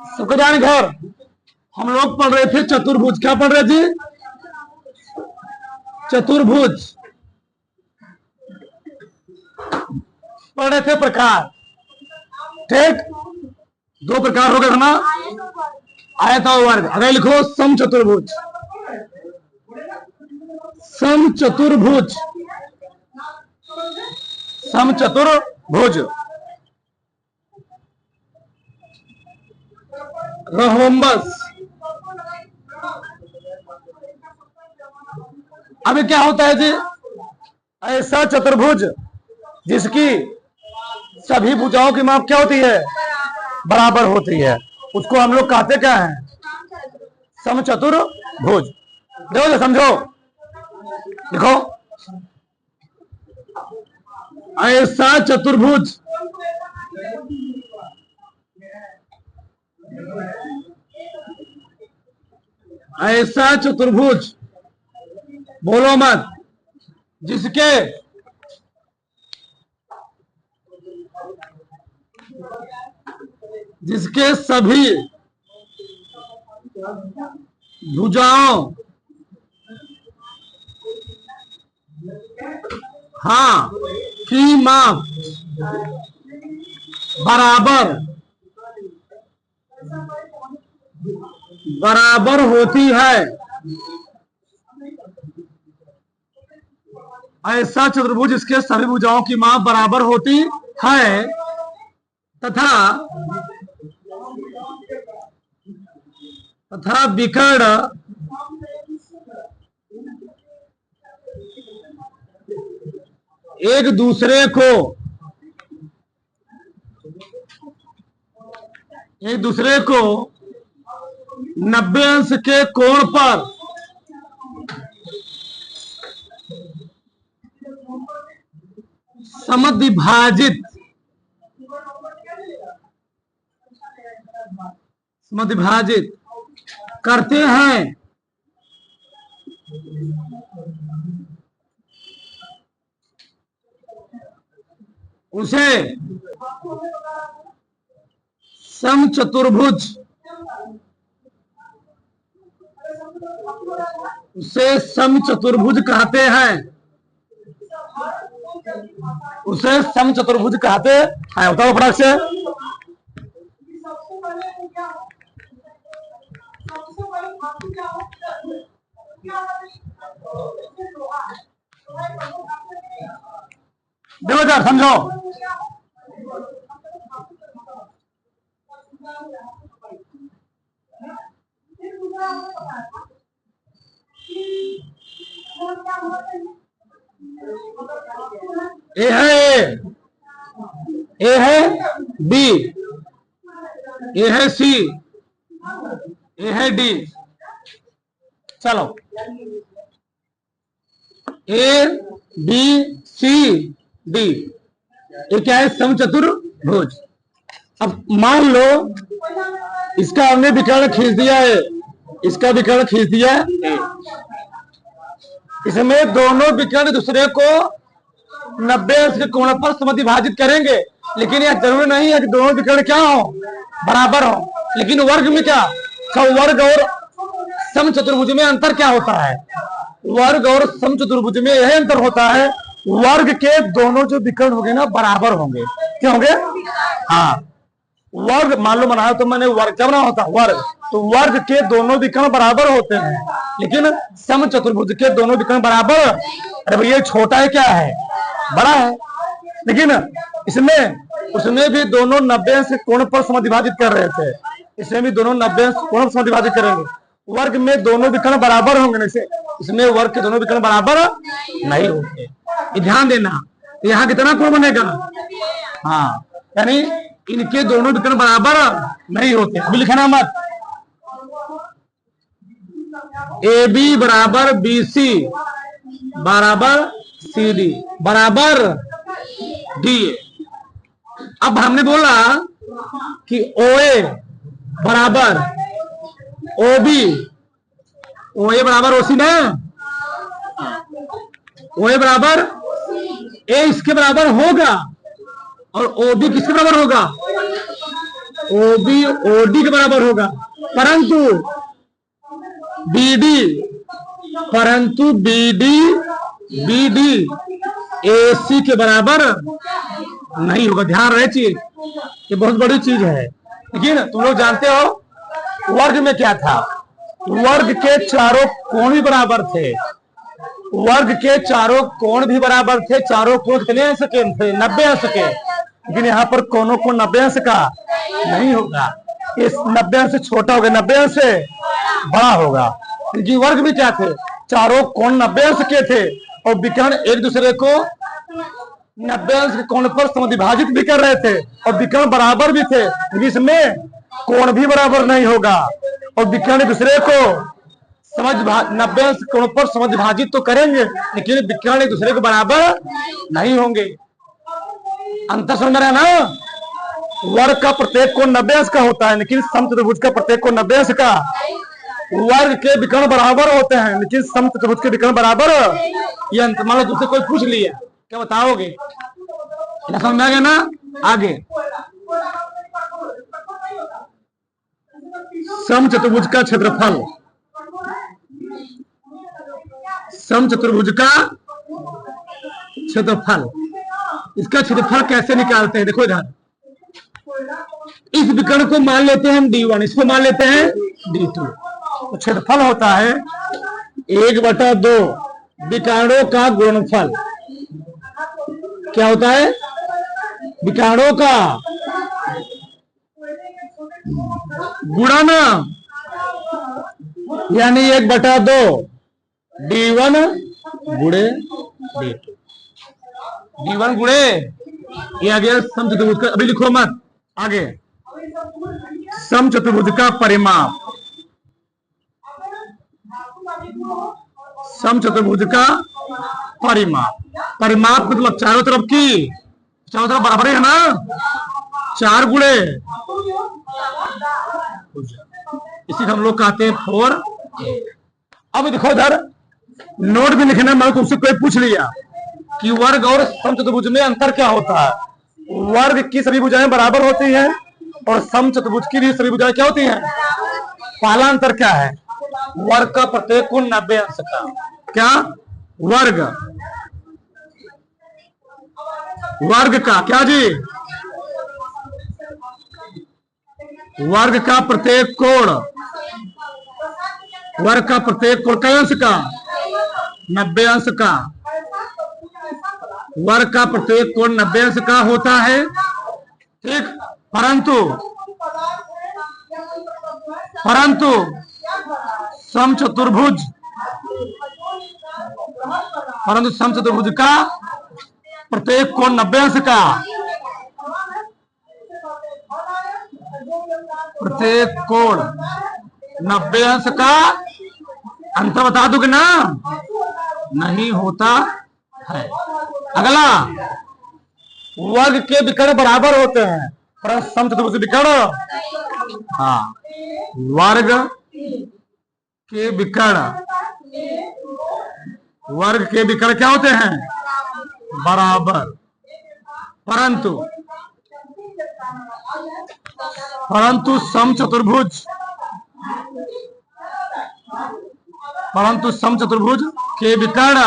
सबको जाने घर हम लोग पढ़ रहे थे चतुर्भुज। क्या पढ़ रहे थे? चतुर्भुज पढ़ रहे थे। प्रकार, ठीक, दो प्रकार हो गए ना, आयत और वर्ग। अगर लिखो सम चतुर्भुज, सम चतुर्भुज, सम चतुर्भुज, रहोम्बस। अभी क्या होता है जी? ऐसा चतुर्भुज जिसकी सभी भुजाओं की माप क्या होती है? बराबर होती है, उसको हम लोग कहते क्या है? समचतुर्भुज। देखो समझो, देखो ऐसा चतुर्भुज ऐसा चतुर्भुज, बोलो मत, जिसके जिसके सभी भुजाओं हाँ की माप बराबर बराबर होती है, ऐसा चतुर्भुज जिसके सभी भुजाओं की माप बराबर होती है तथा विकर्ण एक दूसरे को 90 अंश के कोण पर समद्विभाजित करते हैं, उसे समचतुर्भुज कहते हैं। उसे समचतुर्भुज कहते हैं। बताओ फटाक से। देखो यार, समझो, ए है बी, ए है सी, ए है डी। चलो, ए बी सी डी, ये क्या है? समचतुर्भुज। अब मान लो इसका हमने विकर्ण खींच दिया है, इसका विकर्ण खींच दिया है, इसमें दोनों विकर्ण दूसरे को 90 अंश के कोण पर समद्विभाजित करेंगे, लेकिन यह जरूरी नहीं है कि दोनों विकर्ण क्या हो? बराबर हो। लेकिन वर्ग में क्या? वर्ग और समचतुर्भुज में अंतर क्या होता है? वर्ग और समचतुर्भुज में यह अंतर होता है, वर्ग के दोनों जो विकर्ण होंगे ना बराबर होंगे। क्या होंगे? हाँ, वर्ग मान लो बनाया तो मैंने वर्ग क्या बना होता? वर्ग। तो वर्ग के दोनों विकर्ण बराबर होते हैं, लेकिन समचतुर्भुज के दोनों विकर्ण बराबर, अरे भैया छोटा है क्या है? बड़ा है। लेकिन इसमें उसमें भी दोनों 90 अंश कोण पर समद्विभाजित कर रहे थे, इसमें भी दोनों 90 अंश कोण पर समद्विभाजित करेंगे। वर्ग में दोनों विकर्ण बराबर होंगे, इसमें वर्ग के दोनों विकर्ण बराबर नहीं होंगे। ध्यान देना, यहाँ कितना कोण बनेगा? हाँ, यानी इनके दोनों विकर्ण बराबर नहीं होते। अभी लिखना मत, ए बी बराबर बी सी बराबर सी डी बराबर डी। अब हमने बोला कि ओ ए बराबर ओ बी, ओ ए बराबर ओ सी ना, ओ ए बराबर ए इसके बराबर होगा, और ओ बी किसके बराबर होगा? ओबी ओडी के बराबर होगा, परंतु बीडी बीडी एसी के बराबर नहीं होगा। ध्यान रहे चीज, ये बहुत बड़ी चीज है। लेकिन तुम लोग जानते हो वर्ग में क्या था, वर्ग के चारों कोण भी बराबर थे, वर्ग के चारों कोण भी बराबर थे। चारों कोण कितने अंश के थे? 90 अंश के। लेकिन यहाँ पर कोनों को 90 अंश का नहीं होगा, इस 90 अंश से छोटा होगा, 90 अंश से बड़ा होगा। क्योंकि वर्ग में क्या थे? चारों कोण 90 अंश के थे और विकर्ण एक दूसरे को 90 अंश के कोण पर समविभाजित भी कर रहे थे और विकर्ण बराबर भी थे। इसमें कोण भी बराबर नहीं होगा और विकर्ण दूसरे को 90 अंश कोण पर समविभाजित तो करेंगे, लेकिन विकर्ण एक दूसरे के बराबर नहीं होंगे। अंतर समझ रहे हैं ना? वर्ग का प्रत्येक कोण 90 अंश का होता है, लेकिन समचतुर्भुज का प्रत्येक कोण 90 अंश का। वर्ग के विकर्ण बराबर होते हैं, लेकिन समचतुर्भुज के विकर्ण बराबर। ये अंतर मान लो तुमसे कोई पूछ लिया, क्या बताओगे? समझ में आ गया ना? आगे समचतुर्भुज का क्षेत्रफल, समचतुर्भुज का क्षेत्रफल, इसका क्षेत्रफल कैसे निकालते हैं? देखो इधर, इस विकर्ण को मान लेते हैं हम D1, इसको मान लेते हैं D2। तो क्षेत्रफल होता है 1/2 विकर्णों का गुणनफल। क्या होता है? विकर्णों का गुणन, यानी 1/2 D1 गुणे D2, D1 गुणे, ये आ गया समचतुर्भुज का। अभी लिखो मत, आगे समचतुर्भुज का परिमाप, समचतुर्भुज का परिमाप। परिमाप मतलब चारों तरफ की, चारों तरफ बराबर है ना, 4 गुणे, इसी हम लोग कहते हैं 4। अब देखो इधर नोट भी लिखना, मैं तुमसे कोई पूछ लिया कि वर्ग और समचतुर्भुज में अंतर क्या होता है। वर्ग की सभी भुजाएं बराबर होती हैं और समचतुर्भुज की भी सभी भुजाएं क्या होती हैं? पहला अंतर क्या है? वर्ग का प्रत्येक कोण 90 अंश का। क्या? वर्ग, वर्ग का क्या जी? वर्ग का प्रत्येक कोण, वर्ग का प्रत्येक कोण कई अंश का? 90 अंश का। वर्ग का प्रत्येक कोण 90 अंश का होता है, ठीक। परंतु समचतुर्भुज, का प्रत्येक कोण 90 अंश का, प्रत्येक कोण 90 अंश का अंतर बता दोगे ना? नहीं होता है। अगला, वर्ग के विकर्ण बराबर होते हैं परंतु समचतुर्भुज विकर्ण, हाँ, वर्ग के विकर्ण, वर्ग के विकर्ण क्या होते हैं? बराबर। परंतु समचतुर्भुज के विकर्ण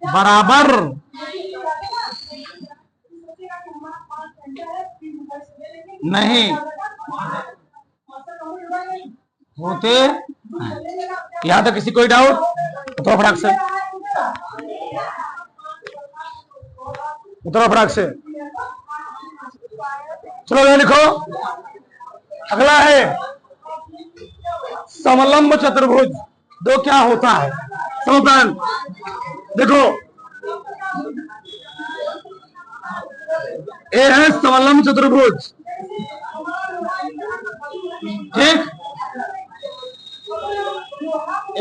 बराबर नहीं होते। यहां तक किसी कोई डाउट? तो फटाक से उतरो, फटाक से चलो ये लिखो। अगला है समलंब चतुर्भुज। दो क्या होता है? समतल। देखो ये है समलंब चतुर्भुज, ठीक। ए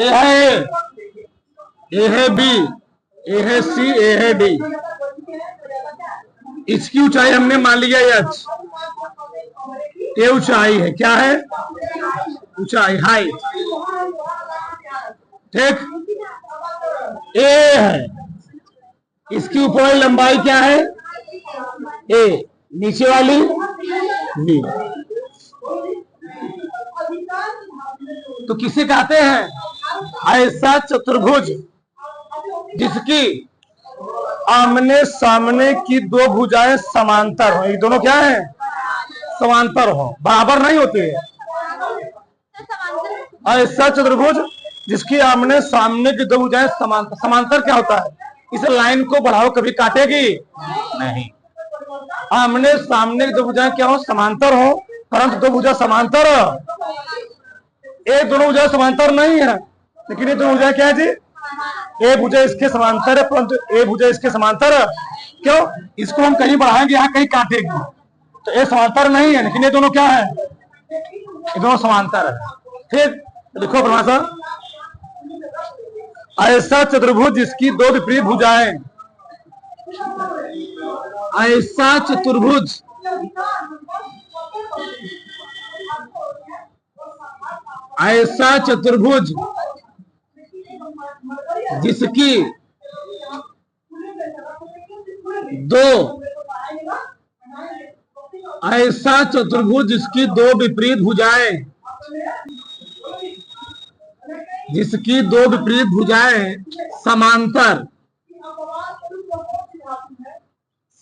है बी, ए है सी, ए है डी। इसकी ऊंचाई हमने मान लिया एच। ये ऊंचाई है, क्या है? ऊंचाई, हाइट, ठीक। ए है, इसकी ऊपर लंबाई क्या है? ए। नीचे वाली बी। तो किसे कहते हैं? ऐसा चतुर्भुज जिसकी आमने सामने की दो भुजाएं समांतर हो। ये दोनों क्या है? समांतर हो, बराबर नहीं होते। ऐसा चतुर्भुज जिसकी आमने सामने की दो भुजाएं समांतर। समांतर क्या होता है? इस लाइन को बढ़ाओ, कभी काटेगी नहीं। आमने सामने की दो भुजाएं क्या हो? समांतर हो, परंतु दो भुजा समांतर, ये दोनों भुजा समांतर नहीं है, लेकिन ये दोनों भुजा क्या है जी? ए भुजा इसके समांतर है, परंतु ए भुजा इसके समांतर। क्यों? इसको हम कहीं बढ़ाएंगे, यहाँ कहीं काटेंगे, तो ये समांतर नहीं है, लेकिन ये दोनों क्या है? ये दोनों समांतर है। ठीक, देखो परिभाषा, ऐसा चतुर्भुज जिसकी दो विपरीत भुजाएं। ऐसा चतुर्भुज ऐसा चतुर्भुज जिसकी दो ऐसा चतुर्भुज जिसकी दो विपरीत भुजाएं, जिसकी दो विपरीत भुजाएं समांतर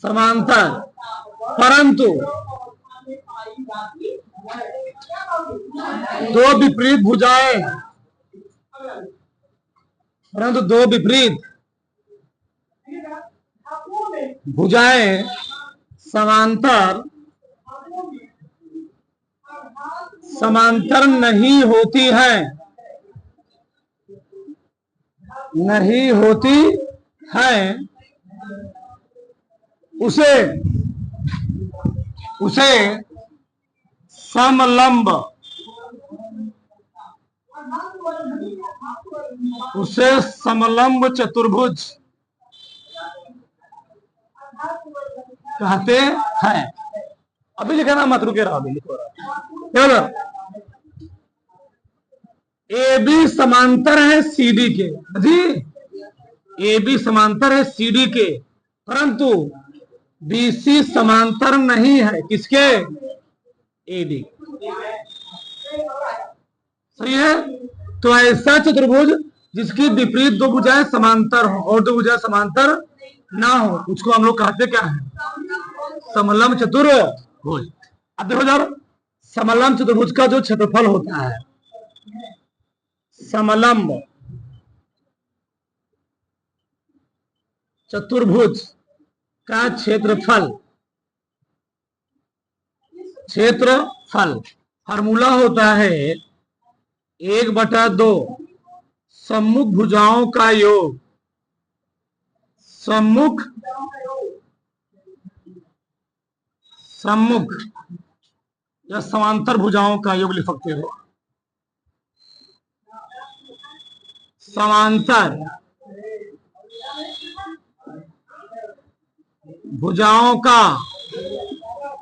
समांतर परंतु दो विपरीत भुजाएं, परंतु दो विपरीत भुजाएं समांतर समांतर नहीं होती है, नहीं होती है, उसे उसे समलंब, उसे समलंब चतुर्भुज कहते हैं। अभी लिखना मत, रुके रहो, अभी लिखो चलो। ए बी समांतर है सी डी के जी, ए बी समांतर है सी डी के, परंतु बी सी समांतर नहीं है किसके? A D. सही है। तो ऐसा चतुर्भुज जिसकी विपरीत दो भुजाएं समांतर हो और दो भुजाएं समांतर ना हो, उसको हम लोग कहते क्या है? समलंब चतुर्भुज। अब देखो जरा, समलंब चतुर्भुज का जो क्षेत्रफल होता है, समलंब चतुर्भुज का क्षेत्रफल, क्षेत्रफल फार्मूला होता है 1/2 सम्मुख भुजाओं का योग, सम्मुख सम्मुख या समांतर भुजाओं का योग लिख सकते हो। समांतर भुजाओं का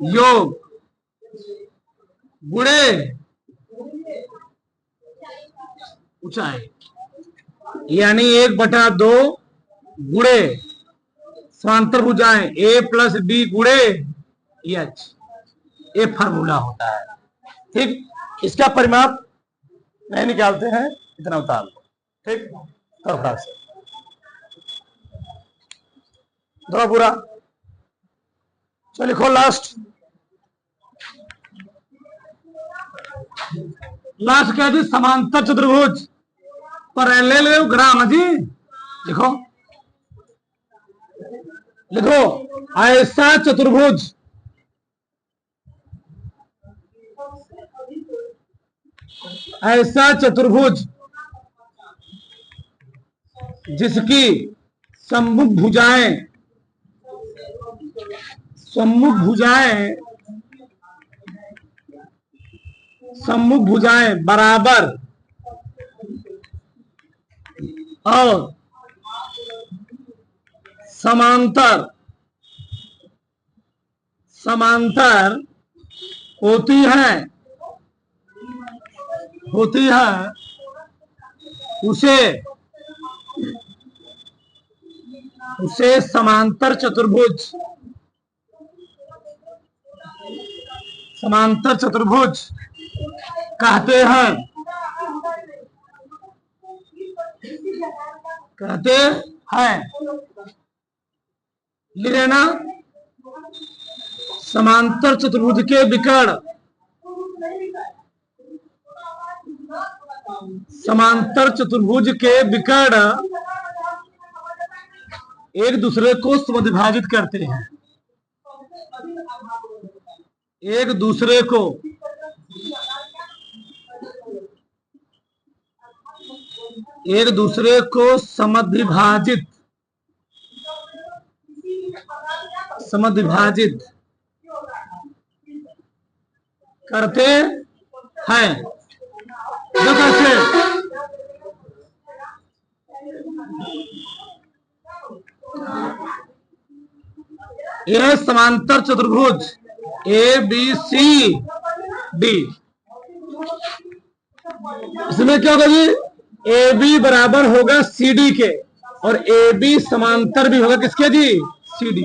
योग गुणे ऊंचाई, यानी 1/2 गुणे समांतर भुजाएं ए प्लस बी गुणे एच, ये फार्मूला होता है। ठीक, इसका परिमाप नहीं निकालते हैं, इतना उतार लो। ठीक, तो से दो पूरा। चलो लिखो लास्ट, लास्ट क्या जी? समांतर चतुर्भुज पैरेललोग्राम जी। लिखो लिखो, ऐसा चतुर्भुज ऐसा चतुर्भुज जिसकी सम्मुख भुजाएं सम्मुख भुजाएं सम्मुख भुजाएं बराबर और समांतर समांतर होती है उसे समांतर चतुर्भुज समांतर चतुर्भुज कहते हैं। लिख लेना, समांतर चतुर्भुज के विकर्ण, समांतर चतुर्भुज के विकर्ण एक दूसरे को समद्विभाजित करते हैं। एक दूसरे को समद्विभाजित करते हैं। कैसे? यह समांतर चतुर्भुज ABCD, इसमें क्या होगा जी? AB बराबर होगा CD के, और AB समांतर भी होगा किसके जी? CD।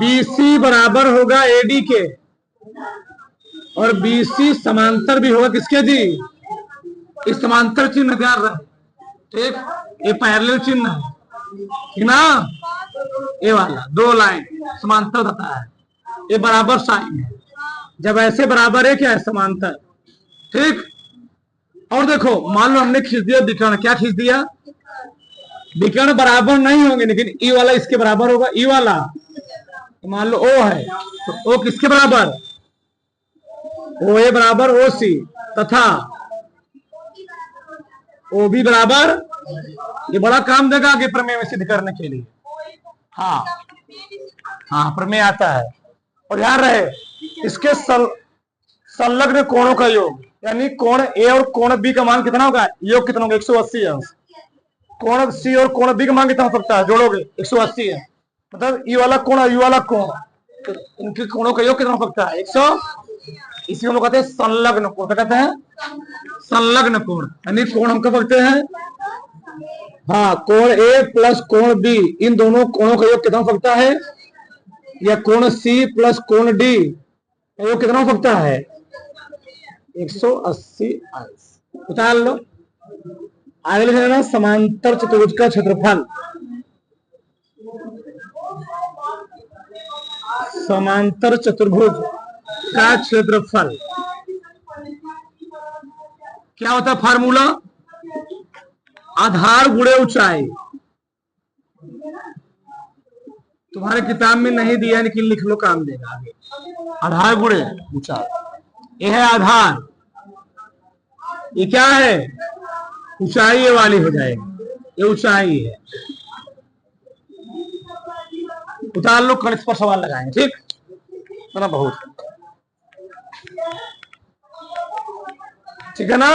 BC बराबर होगा AD के, और BC समांतर भी होगा किसके जी? इस समांतर चिन्ह ध्यान रहे, ठीक? ये पैरेलल चिन्ह है, ठीक ना? ये वाला दो लाइन समांतर होता है, ये बराबर साइन है। जब ऐसे बराबर है क्या है? समांतर, ठीक? और देखो, मान लो हमने खींच दिया विकर्ण। क्या खींच दिया? विकर्ण बराबर नहीं होंगे, लेकिन ई वाला इसके बराबर होगा। ई वाला तो मान लो O है, तो O किसके बराबर? OA बराबर OC, तथा OB बराबर, ये बड़ा काम देगा आगे प्रमेय में सिद्ध करने के लिए। हाँ प्रमेय आता है। और याद रहे, इसके संलग्न कोणों का योग, यानी कोण A और कोण B का मान कितना होगा? योग कितना होगा? 180 अंश। कोण C और कोण B का मान कितना हो सकता है? जोड़ोगे 180 है, मतलब ई वाला कोण और यू वाला कोण, तो इनके कोणों का योग कितना हो सकता है? 100। इसी हम लोग कहते हैं संलग्न कोण। क्या कहते हैं? संलग्न कोण, यानी कोण हम कह सकते हैं, हाँ, कोण A प्लस कोण B, इन दोनों कोणों का योग कितना हो सकता है? या कोण C प्लस कोण D का योग कितना हो सकता है? 180 अंश। उतार लो। आगे लिख लेना, समांतर चतुर्भुज का क्षेत्रफल, समांतर चतुर्भुज का क्षेत्रफल क्या होता है? फार्मूला आधार गुणे ऊंचाई। तुम्हारे किताब में नहीं दिया, लेकिन लिख लो, काम देगा आगे। आधार गुणे ऊंचाई, ये है आधार, ये क्या है? ऊंचाई ये वाली हो जाएगी, ये ऊंचाई है। उतार लो, कण इस पर सवाल लगाएंगे, ठीक ना? बहुत ठीक है ना?